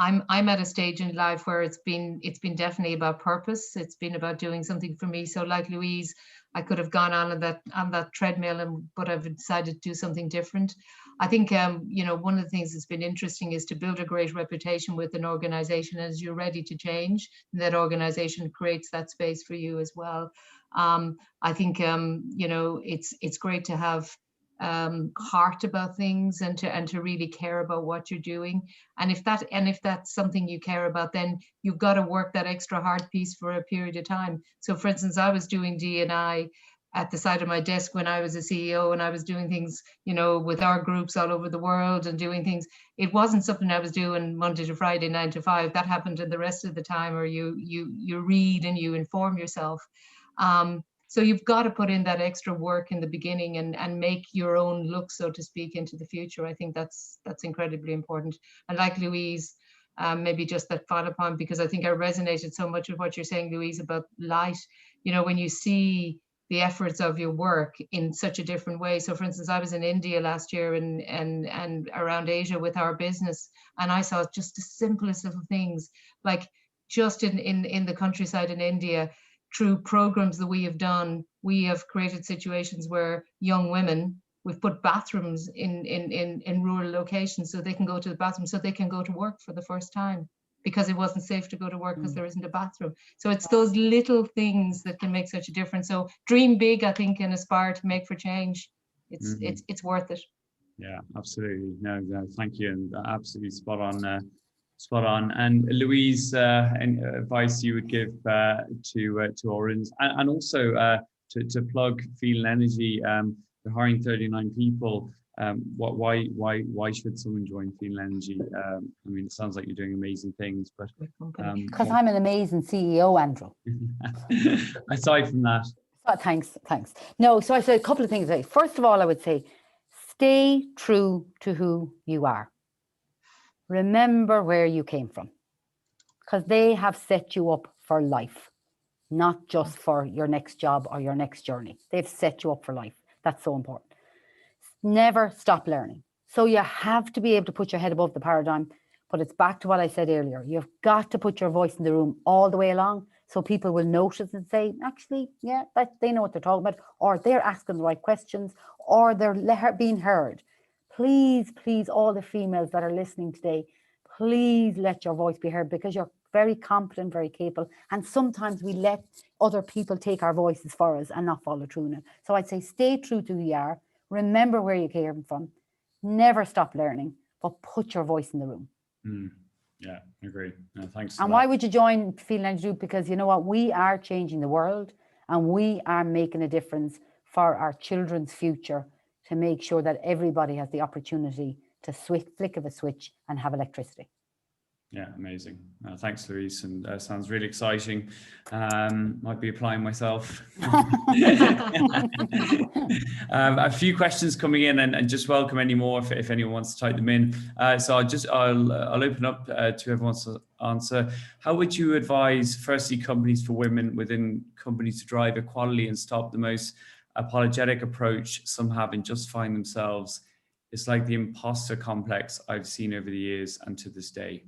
I'm at a stage in life where it's been definitely about purpose. It's been about doing something for me. So like Louise, I could have gone on that treadmill, but I've decided to do something different. I think, one of the things that's been interesting is to build a great reputation with an organization as you're ready to change. And that organization creates that space for you as well. I think, it's great to have heart about things and to really care about what you're doing. And if that's something you care about, then you've got to work that extra hard piece for a period of time. So for instance, I was doing D&I at the side of my desk when I was a CEO, and I was doing things, with our groups all over the world and doing things. It wasn't something I was doing Monday to Friday, 9 to 5. That happened in the rest of the time, or you read and you inform yourself. So you've got to put in that extra work in the beginning and make your own look, so to speak, into the future. I think that's incredibly important. And like Louise, maybe just that follow upon, because I think I resonated so much with what you're saying, Louise, about light. When you see the efforts of your work in such a different way. So for instance, I was in India last year and around Asia with our business, and I saw just the simplest little things, like just in the countryside in India, through programs that we have done, we have created situations where young women, we've put bathrooms in rural locations so they can go to the bathroom, so they can go to work for the first time, because it wasn't safe to go to work because there isn't a bathroom. So it's those little things that can make such a difference. So dream big, I think, and aspire to make for change. It's worth it. Yeah, absolutely. No, thank you, and absolutely spot on. And Louise, any advice you would give to our audience, and also to plug Feel Energy? We're hiring 39 people. Why should someone join Feel Energy? I mean, it sounds like you're doing amazing things, but because I'm an amazing CEO, Andrew. Aside from that, thanks. No, so I said a couple of things. First of all, I would say, stay true to who you are. Remember where you came from, because they have set you up for life, not just for your next job or your next journey. They've set you up for life. That's so important. Never stop learning. So you have to be able to put your head above the paradigm, but it's back to what I said earlier. You've got to put your voice in the room all the way along, so people will notice and say, actually, yeah, they know what they're talking about, or they're asking the right questions, or they're being heard. Please, all the females that are listening today, please let your voice be heard, because you're very competent, very capable. And sometimes we let other people take our voices for us and not follow through in it. So I'd say stay true to who you are. Remember where you came from. Never stop learning, but put your voice in the room. Yeah, I agree. No, thanks. for And that. why would you join Feel Energy Group? Because you know what? We are changing the world and we are making a difference for our children's future to make sure that everybody has the opportunity to flick of a switch and have electricity. Yeah, amazing. Thanks, Louise. And sounds really exciting. Might be applying myself. A few questions coming in, and just welcome any more if anyone wants to type them in. So I'll open up to everyone's answer. How would you advise, firstly, companies for women within companies to drive equality and stop the most apologetic approach some have in justifying themselves? It's like the imposter complex I've seen over the years and to this day.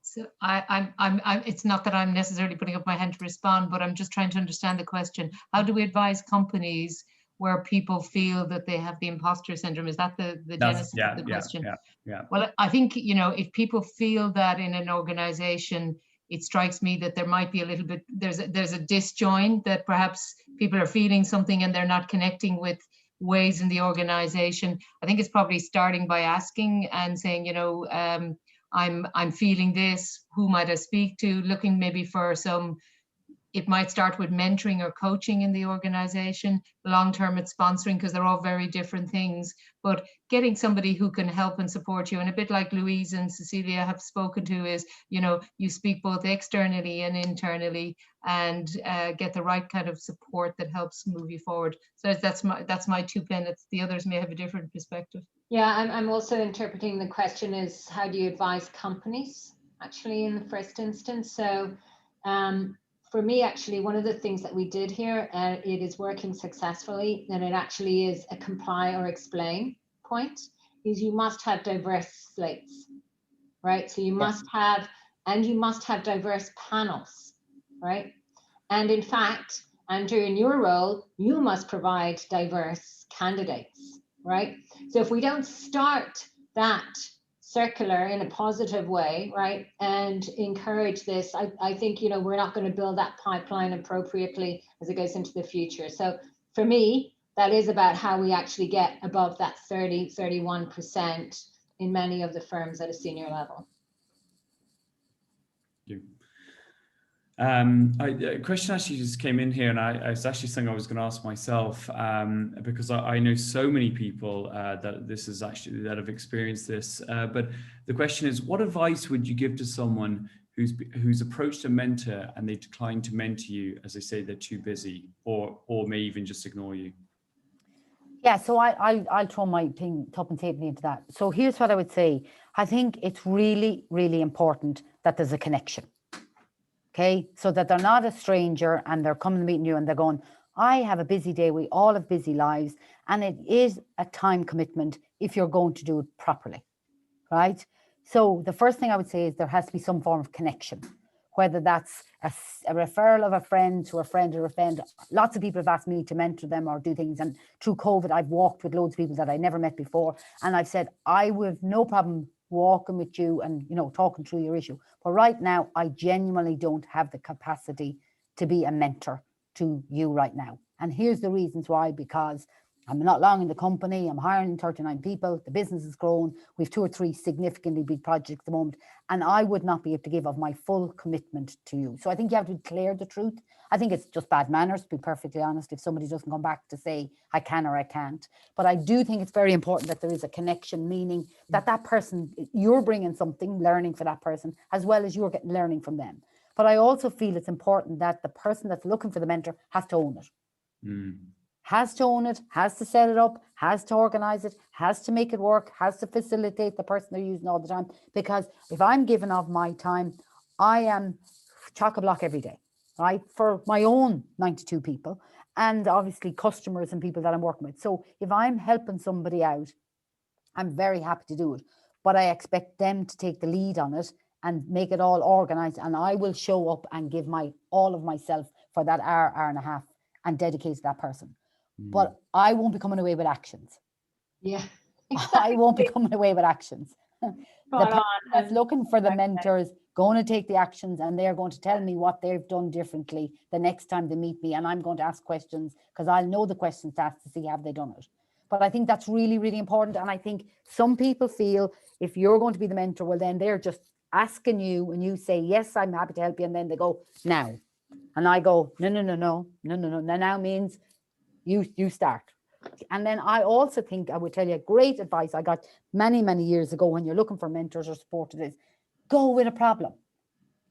So I'm it's not that I'm necessarily putting up my hand to respond, but I'm just trying to understand the question. How do we advise companies where people feel that they have the imposter syndrome? Is that the genesis of the question? Yeah. Well, I think, you know, if people feel that in an organization, it strikes me that there might be a little bit, there's a disjoint, that perhaps people are feeling something and they're not connecting with ways in the organization. I think it's probably starting by asking and saying, you know, I'm feeling this, who might I speak to, looking maybe for some, it might start with mentoring or coaching in the organization. Long-term it's sponsoring, because they're all very different things, but getting somebody who can help and support you. And a bit like Louise and Cecilia have spoken to is, you know, you speak both externally and internally and get the right kind of support that helps move you forward. So that's my 2 pence. The others may have a different perspective. Yeah, I'm also interpreting the question as how do you advise companies actually in the first instance. So for me, actually, one of the things that we did here, it is working successfully, and it actually is a comply or explain point, is you must have diverse slates, right? So you must have, and you must have diverse panels, right? And in fact, Andrew, in your role, you must provide diverse candidates, right? So if we don't start that circular in a positive way, right, and encourage this, I think, you know, we're not going to build that pipeline appropriately as it goes into the future. So for me, that is about how we actually get above that 31% in many of the firms at a senior level. Thank you. A question actually just came in here, and it's actually something I was going to ask myself, because I know so many people that have experienced this. But the question is, what advice would you give to someone who's approached a mentor and they decline to mentor you, as they say they're too busy, or may even just ignore you? Yeah, so I'll throw my thing top and tape into that. So here's what I would say. I think it's really, really important that there's a connection. Okay, so that they're not a stranger and they're coming to meet you and they're going, I have a busy day, we all have busy lives, and it is a time commitment if you're going to do it properly, right? So the first thing I would say is there has to be some form of connection, whether that's a referral of a friend to a friend or a friend. Lots of people have asked me to mentor them or do things, and through COVID, I've walked with loads of people that I never met before, and I've said, I will have no problem walking with you and, you know, talking through your issue. But right now, I genuinely don't have the capacity to be a mentor to you right now. And here's the reasons why: because I'm not long in the company, I'm hiring 39 people, the business has grown, we've 2 or 3 significantly big projects at the moment, and I would not be able to give of my full commitment to you. So I think you have to declare the truth. I think it's just bad manners, to be perfectly honest, if somebody doesn't come back to say I can or I can't. But I do think it's very important that there is a connection, meaning that that person, you're bringing something, learning for that person, as well as you're getting learning from them. But I also feel it's important that the person that's looking for the mentor has to own it. Has to own it, has to set it up, has to organize it, has to make it work, has to facilitate the person they're using all the time. Because if I'm giving of my time, I am chock-a-block every day, right? For my own 92 people and obviously customers and people that I'm working with. So if I'm helping somebody out, I'm very happy to do it. But I expect them to take the lead on it and make it all organized. And I will show up and give all of myself for that hour and a half and dedicate to that person. But I won't be coming away with actions. Yeah, exactly. I won't be coming away with actions. The person that's looking for the mentor is going to take the actions, and they're going to tell me what they've done differently the next time they meet me. And I'm going to ask questions because I'll know the questions to ask to see have they done it. But I think that's really, really important. And I think some people feel if you're going to be the mentor, well, then they're just asking you and you say, yes, I'm happy to help you. And then they go, now. And I go, no. Now means you start. And then I also think I would tell you great advice I got many, many years ago when you're looking for mentors or support is go with a problem.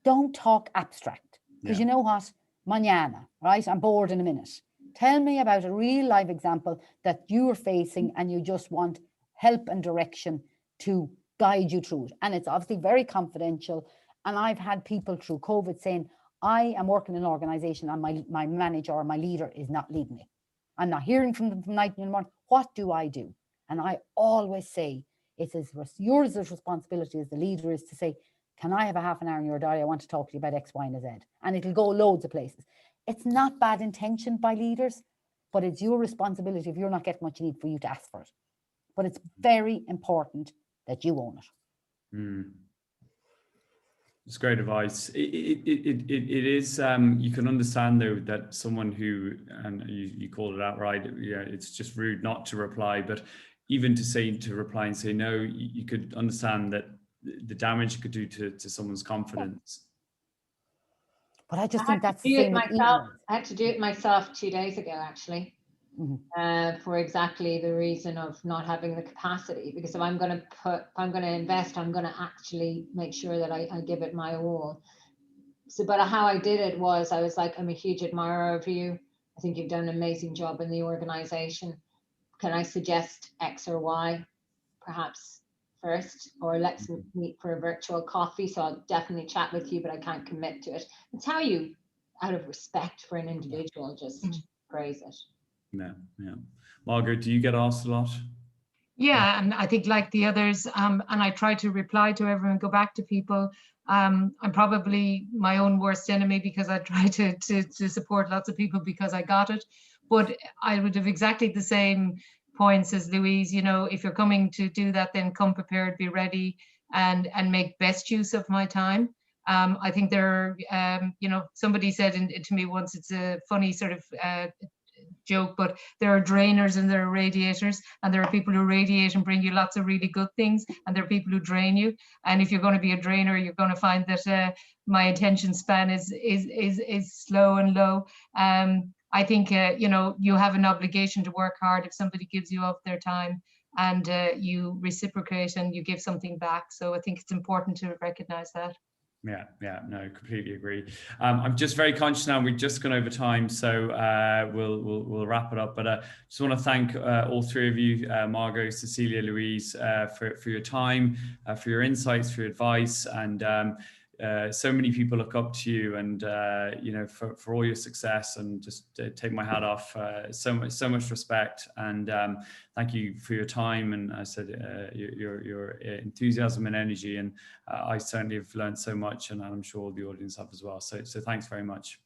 Don't talk abstract. Because you know what? Mañana, right? I'm bored in a minute. Tell me about a real life example that you are facing and you just want help and direction to guide you through it. And it's obviously very confidential. And I've had people through COVID saying, I am working in an organization and my manager or my leader is not leading me. I'm not hearing from them from night and morning. What do I do? And I always say, it's yours as responsibility as the leader is to say, can I have a half an hour in your diary? I want to talk to you about X, Y, and Z. And it'll go loads of places. It's not bad intention by leaders, but it's your responsibility if you're not getting what you need for you to ask for it. But it's very important that you own it. Mm. It's great advice. It is, you can understand though that someone who, and you called it out right, yeah, it's just rude not to reply, but even to reply and say no, you could understand that the damage it could do to someone's confidence. But I just think that's the same. I had to do it myself 2 days ago, actually, for exactly the reason of not having the capacity. Because if I'm going to invest, I'm going to actually make sure that I give it my all. So, but how I did it was, I was like, I'm a huge admirer of you. I think you've done an amazing job in the organization. Can I suggest X or Y, perhaps first, or let's meet for a virtual coffee? So I'll definitely chat with you, but I can't commit to it. It's how you, out of respect for an individual, just phrase it. Yeah. Margot, do you get asked a lot? Yeah, and I think like the others, and I try to reply to everyone, go back to people. I'm probably my own worst enemy because I try to support lots of people because I got it. But I would have exactly the same points as Louise. You know, if you're coming to do that, then come prepared, be ready, and make best use of my time. I think there are, somebody said to me once, it's a funny sort of joke, but there are drainers and there are radiators, and there are people who radiate and bring you lots of really good things, and there are people who drain you. And if you're going to be a drainer, you're going to find that my attention span is slow and low. I think you have an obligation to work hard if somebody gives you of their time, and you reciprocate and you give something back. So I think it's important to recognize that. Yeah, no, completely agree. I'm just very conscious now, we've just gone over time, so we'll wrap it up. But I just want to thank all three of you, Margot, Cecilia, Louise, for your time, for your insights, for your advice, and so many people look up to you, and for all your success, and just take my hat off. So much respect, and thank you for your time, and I said your enthusiasm and energy, and I certainly have learned so much, and I'm sure the audience have as well. So thanks very much.